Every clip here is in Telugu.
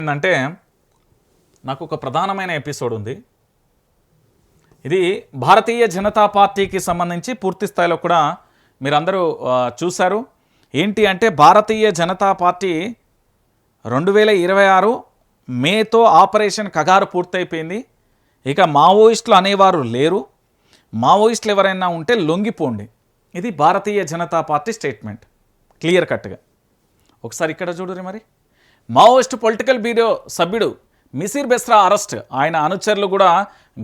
ఏంటంటే నాకు ఒక ప్రధానమైన ఎపిసోడ్ ఉంది. ఇది భారతీయ జనతా పార్టీకి సంబంధించి పూర్తి స్థాయిలో కూడా మీరందరూ చూశారు. ఏంటి అంటే భారతీయ జనతా పార్టీ 2026 మేతో ఆపరేషన్ కగారు పూర్తయిపోయింది. ఇక మావోయిస్టులు అనేవారు లేరు. మావోయిస్టులు ఎవరైనా ఉంటే లొంగిపోండి. ఇది Bharatiya Janata party statement clear కట్గా. ఒకసారి ఇక్కడ చూడరు. మరి మావోయిస్టు పొలిటికల్ బ్యూరో సభ్యుడు మిసిర్ బెస్రా అరెస్ట్. ఆయన అనుచరులు కూడా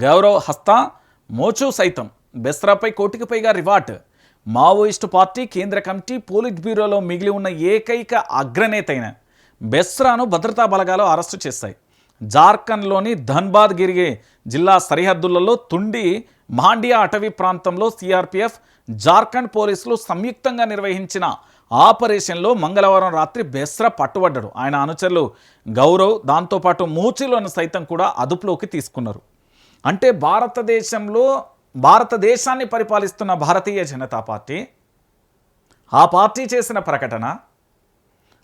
గౌరవ్ హస్తా మోచు సైతం. బెస్రాపై కోటికి పైగా రివార్డ్. మావోయిస్టు పార్టీ కేంద్ర కమిటీ పోలిట్ బ్యూరోలో మిగిలి ఉన్న ఏకైక అగ్రనేత అయిన బెస్రాను భద్రతా బలగాలు అరెస్టు చేశాయి. జార్ఖండ్లోని ధన్బాద్ గిరిగే జిల్లా సరిహద్దులలో తుండి మాండియా అటవీ ప్రాంతంలో సిఆర్పిఎఫ్ జార్ఖండ్ పోలీసులు సంయుక్తంగా నిర్వహించిన ఆపరేషన్లో మంగళవారం రాత్రి బెస్రా పట్టుబడ్డాడు. ఆయన అనుచరులు గౌరవ్ దాంతోపాటు మూచిలను సైతం కూడా అదుపులోకి తీసుకున్నారు. అంటే భారతదేశాన్ని పరిపాలిస్తున్న భారతీయ జనతా పార్టీ ఆ పార్టీ చేసిన ప్రకటన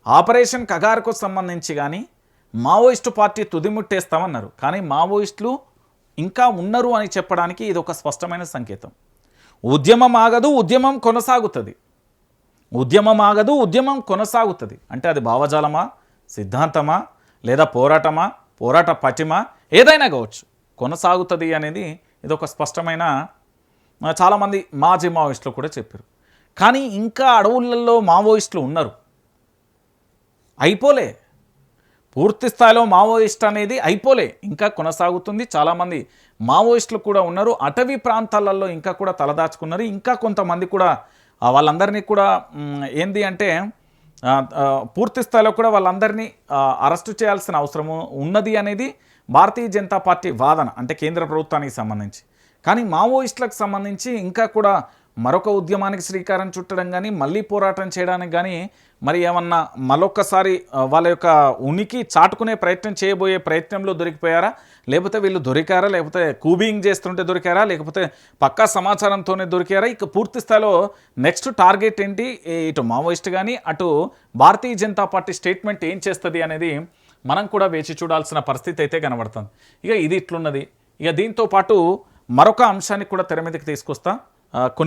ఆపరేషన్ కగారుకు సంబంధించి కానీ మావోయిస్టు పార్టీ తుదిముట్టేస్తామన్నారు. కానీ మావోయిస్టులు ఇంకా ఉన్నారు అని చెప్పడానికి ఇది ఒక స్పష్టమైన సంకేతం. ఉద్యమం ఆగదు, ఉద్యమం కొనసాగుతుంది. ఉద్యమం ఆగదు, ఉద్యమం కొనసాగుతుంది. అంటే అది భావజాలమా, సిద్ధాంతమా, లేదా పోరాటమా, పోరాట పటిమ, ఏదైనా కావచ్చు, కొనసాగుతుంది అనేది ఇది ఒక స్పష్టమైన. చాలామంది మాజీ మావోయిస్టులు కూడా చెప్పారు. కానీ ఇంకా అడవులలో మావోయిస్టులు ఉన్నారు. అయిపోలే, పూర్తి స్థాయిలో మావోయిస్ట్ అనేది అయిపోలే, ఇంకా కొనసాగుతుంది. చాలామంది మావోయిస్టులు కూడా ఉన్నారు. అటవీ ప్రాంతాలలో ఇంకా కూడా తలదాచుకున్నారు. ఇంకా కొంతమంది కూడా వాళ్ళందరినీ కూడా ఏంది అంటే పూర్తి స్థాయిలో కూడా వాళ్ళందరినీ అరెస్టు చేయాల్సిన అవసరము ఉన్నది అనేది భారతీయ జనతా పార్టీ వాదన, అంటే కేంద్ర ప్రభుత్వానికి సంబంధించి. కానీ మావోయిస్టులకు సంబంధించి ఇంకా కూడా మరొక ఉద్యమానికి శ్రీకారం చుట్టడం కానీ, మళ్ళీ పోరాటం చేయడానికి కానీ, మరి ఏమన్నా మరొక్కసారి వాళ్ళ యొక్క ఉనికి చాటుకునే ప్రయత్నం చేయబోయే ప్రయత్నంలో దొరికిపోయారా, లేకపోతే వీళ్ళు దొరికారా, లేకపోతే కూబింగ్ చేస్తుంటే దొరికారా, లేకపోతే పక్కా సమాచారంతోనే దొరికారా? ఇక పూర్తి స్థాయిలో నెక్స్ట్ టార్గెట్ ఏంటి, ఇటు మావోయిస్ట్ కానీ అటు భారతీయ జనతా పార్టీ స్టేట్మెంట్ ఏం చేస్తుంది అనేది మనం కూడా వేచి చూడాల్సిన పరిస్థితి అయితే కనబడుతుంది. ఇక ఇది ఇట్లున్నది. ఇక దీంతో పాటు మరొక అంశాన్ని కూడా తెర మీదకి తీసుకొస్తా.